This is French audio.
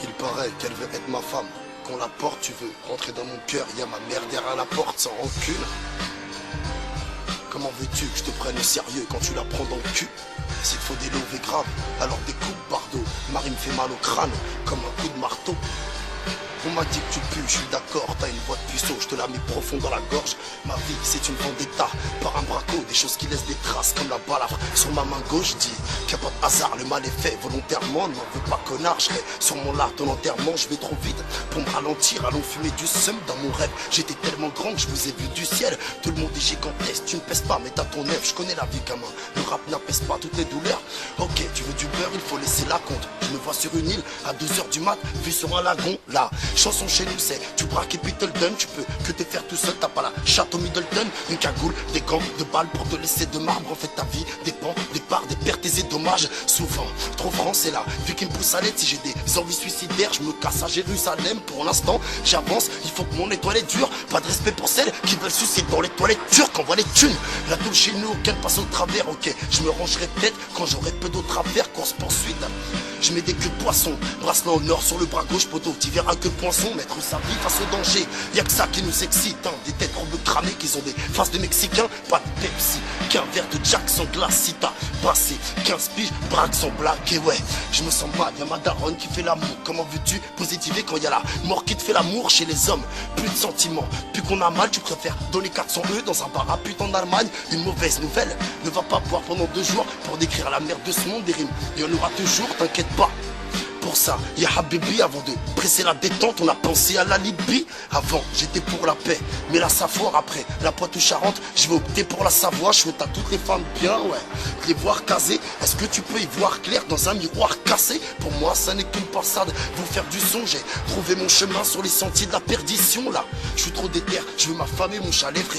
Il paraît qu'elle veut être ma femme. Qu'on la porte, tu veux rentrer dans mon cœur, y a ma mère derrière la porte sans rancune. Comment veux-tu que je te prenne au sérieux quand tu la prends dans le cul? S'il faut des lovés graves, alors des coups de bardeau. Marie me fait mal au crâne, comme un coup de marteau. On m'a dit que tu pues, je suis d'accord, t'as une voix de puceau, je te la mets profond dans la gorge. Ma vie, c'est une vendetta, par un braco, des choses qui laissent des traces comme la balafre sur ma main gauche. Dis qu'il n'y a pas de hasard, le mal est fait volontairement, n'en veux pas connard, je serai sur mon lard ton enterrement, je vais trop vite pour me ralentir, allons fumer du seum dans mon rêve. J'étais tellement grand que je vous ai vu du ciel, tout le monde est gigantesque, tu ne pèses pas, mais t'as ton œuf, je connais la vie gamin, le rap n'apaise pas toutes les douleurs. Ok, tu veux du beurre, il faut laisser la compte, je me vois sur une île à 2h du mat, vu sur un lagon, là. Chanson chez nous c'est tu braques et puis te le donnes. Tu peux que te faire tout seul, t'as pas la chatte au Middleton. Une cagoule, des gants, de balles pour te laisser de marbre. En fait ta vie dépend des parts, des pertes et des dommages. Souvent, trop franc c'est là, vu qu'il me pousse à l'aide. Si j'ai des envies suicidaires, je me casse à Jérusalem. Pour l'instant, j'avance, il faut que mon étoile est dure. Pas de respect pour celles qui veulent sucer dans les toilettes turques. Envoie les thunes, la doule chez nous, qu'elle passe au travers. Ok, je me rangerai peut-être quand j'aurai peu d'autres affaires. Course poursuite, je mets des queues de poisson, bracelet au nord sur le bras gauche, poteau. Tu verras que poinçon, mettre sa vie face au danger. Y'a que ça qui nous excite, hein. Des têtes robes cramées qui ont des faces de Mexicains. Pas de Pepsi, qu'un verre de Jack sans glace. Si t'as passé 15 piges, braque sans blague. Et ouais, je me sens mal, y'a ma daronne qui fait l'amour. Comment veux-tu positiver quand y'a la mort qui te fait l'amour? Chez les hommes, plus de sentiments. Plus qu'on a mal, tu préfères donner 400 € dans un bar à pute en Allemagne. Une mauvaise nouvelle, ne va pas boire pendant 2 jours pour décrire la merde de ce monde. Des rimes, il y en aura toujours, t'inquiète pas. Pour ça, y'a Habibi, avant de presser la détente, on a pensé à la Libye. Avant, j'étais pour la paix, mais la Safoire après, la Poitou-Charentes, je vais opter pour la Savoie. Je souhaite à toutes les femmes bien, ouais, de les voir casées. Est-ce que tu peux y voir clair dans un miroir cassé? Pour moi, ça n'est qu'une passade, vous faire du son. J'ai trouvé mon chemin sur les sentiers de la perdition, là. Je suis trop déter, je veux ma femme et mon chalet, frère.